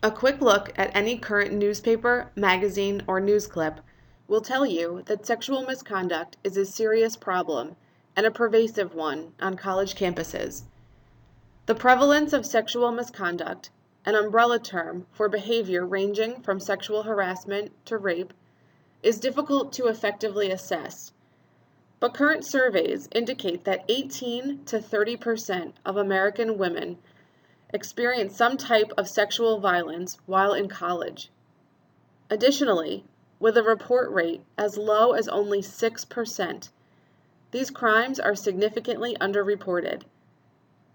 A quick look at any current newspaper, magazine, or news clip will tell you that sexual misconduct is a serious problem and a pervasive one on college campuses. The prevalence of sexual misconduct, an umbrella term for behavior ranging from sexual harassment to rape, is difficult to effectively assess. But current surveys indicate that 18 to 30% of American women experience some type of sexual violence while in college. Additionally, with a report rate as low as only 6%, these crimes are significantly underreported.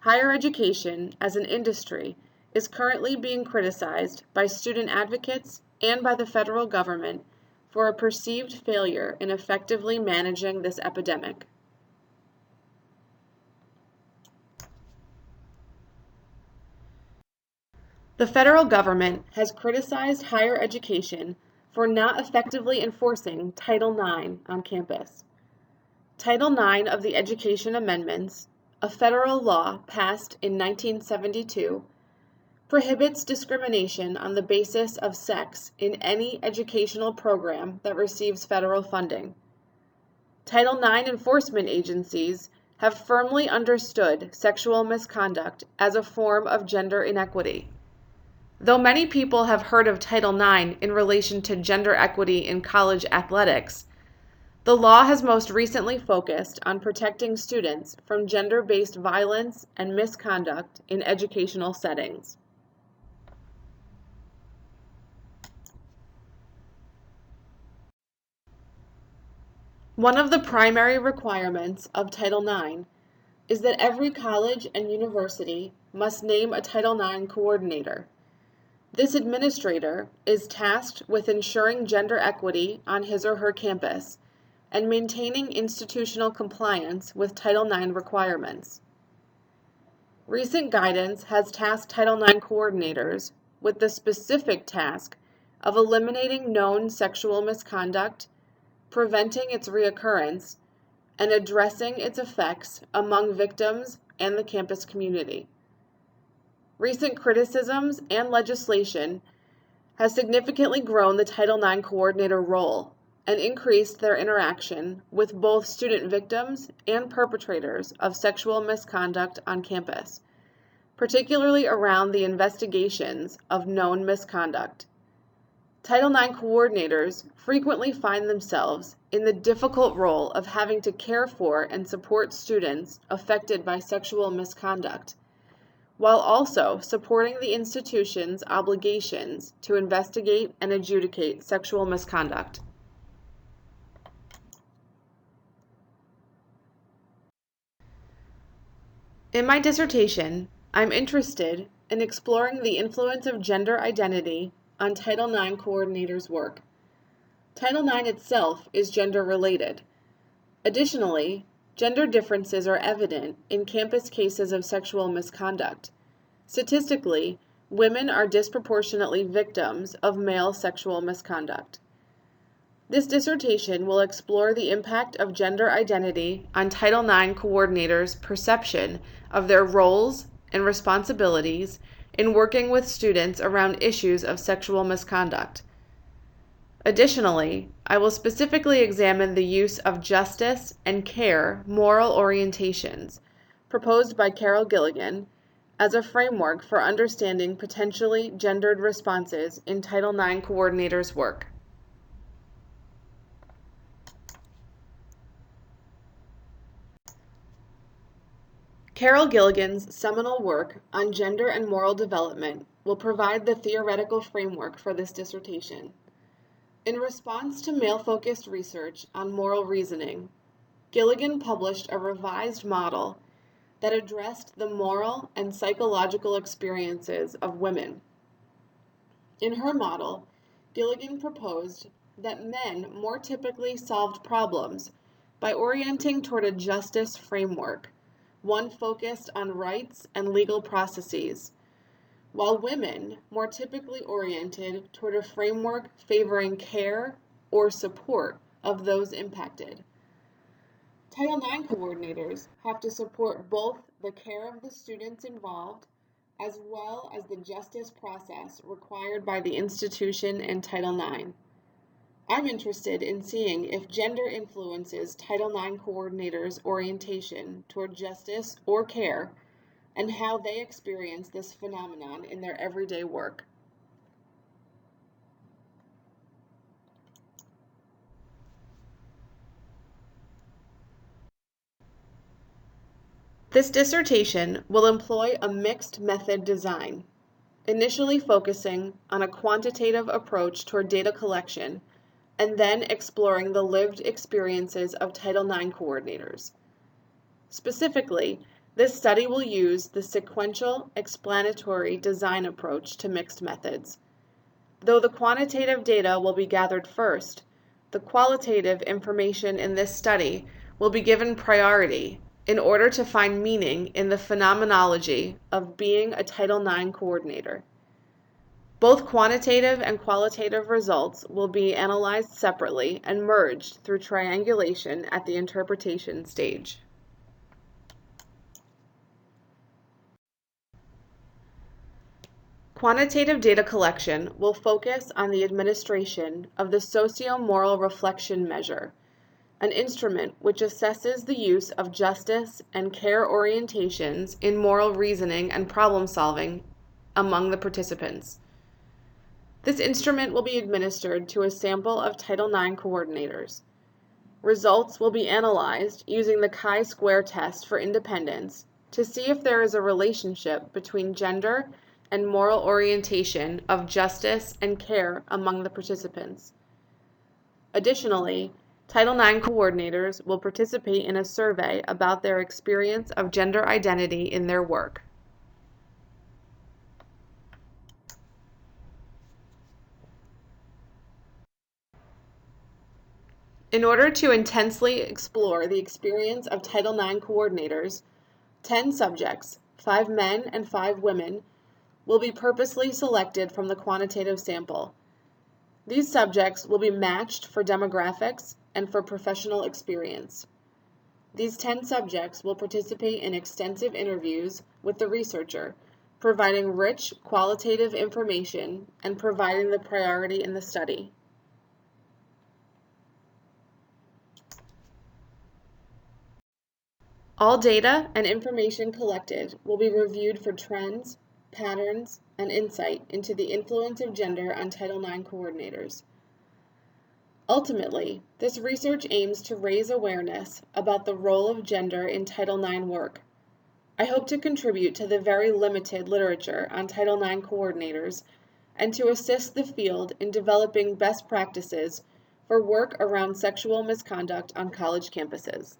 Higher education as an industry is currently being criticized by student advocates and by the federal government for a perceived failure in effectively managing this epidemic. The federal government has criticized higher education for not effectively enforcing Title IX on campus. Title IX of the Education Amendments, a federal law passed in 1972, prohibits discrimination on the basis of sex in any educational program that receives federal funding. Title IX enforcement agencies have firmly understood sexual misconduct as a form of gender inequity. Though many people have heard of Title IX in relation to gender equity in college athletics, the law has most recently focused on protecting students from gender-based violence and misconduct in educational settings. One of the primary requirements of Title IX is that every college and university must name a Title IX coordinator. This administrator is tasked with ensuring gender equity on his or her campus and maintaining institutional compliance with Title IX requirements. Recent guidance has tasked Title IX coordinators with the specific task of eliminating known sexual misconduct, preventing its reoccurrence, and addressing its effects among victims and the campus community. Recent criticisms and legislation has significantly grown the Title IX coordinator role and increased their interaction with both student victims and perpetrators of sexual misconduct on campus, particularly around the investigations of known misconduct. Title IX coordinators frequently find themselves in the difficult role of having to care for and support students affected by sexual misconduct, while also supporting the institution's obligations to investigate and adjudicate sexual misconduct. In my dissertation, I'm interested in exploring the influence of gender identity on Title IX coordinators' work. Title IX itself is gender-related. Additionally, gender differences are evident in campus cases of sexual misconduct. Statistically, women are disproportionately victims of male sexual misconduct. This dissertation will explore the impact of gender identity on Title IX coordinators' perception of their roles and responsibilities in working with students around issues of sexual misconduct. Additionally, I will specifically examine the use of justice and care moral orientations proposed by Carol Gilligan as a framework for understanding potentially gendered responses in Title IX coordinators' work. Carol Gilligan's seminal work on gender and moral development will provide the theoretical framework for this dissertation. In response to male-focused research on moral reasoning, Gilligan published a revised model that addressed the moral and psychological experiences of women. In her model, Gilligan proposed that men more typically solved problems by orienting toward a justice framework, one focused on rights and legal processes, while women more typically oriented toward a framework favoring care or support of those impacted. Title IX coordinators have to support both the care of the students involved as well as the justice process required by the institution and Title IX. I'm interested in seeing if gender influences Title IX coordinators' orientation toward justice or care, and how they experience this phenomenon in their everyday work. This dissertation will employ a mixed method design, initially focusing on a quantitative approach toward data collection, and then exploring the lived experiences of Title IX coordinators. Specifically, this study will use the sequential explanatory design approach to mixed methods. Though the quantitative data will be gathered first, the qualitative information in this study will be given priority in order to find meaning in the phenomenology of being a Title IX coordinator. Both quantitative and qualitative results will be analyzed separately and merged through triangulation at the interpretation stage. Quantitative data collection will focus on the administration of the socio-moral reflection measure, an instrument which assesses the use of justice and care orientations in moral reasoning and problem solving among the participants. This instrument will be administered to a sample of Title IX coordinators. Results will be analyzed using the chi-square test for independence to see if there is a relationship between gender and moral orientation of justice and care among the participants. Additionally, Title IX coordinators will participate in a survey about their experience of gender identity in their work. In order to intensely explore the experience of Title IX coordinators, 10 subjects, 5 men and 5 women, will be purposely selected from the quantitative sample. These subjects will be matched for demographics and for professional experience. These 10 subjects will participate in extensive interviews with the researcher, providing rich qualitative information and providing the priority in the study. All data and information collected will be reviewed for trends, patterns, and insight into the influence of gender on Title IX coordinators. Ultimately, this research aims to raise awareness about the role of gender in Title IX work. I hope to contribute to the very limited literature on Title IX coordinators and to assist the field in developing best practices for work around sexual misconduct on college campuses.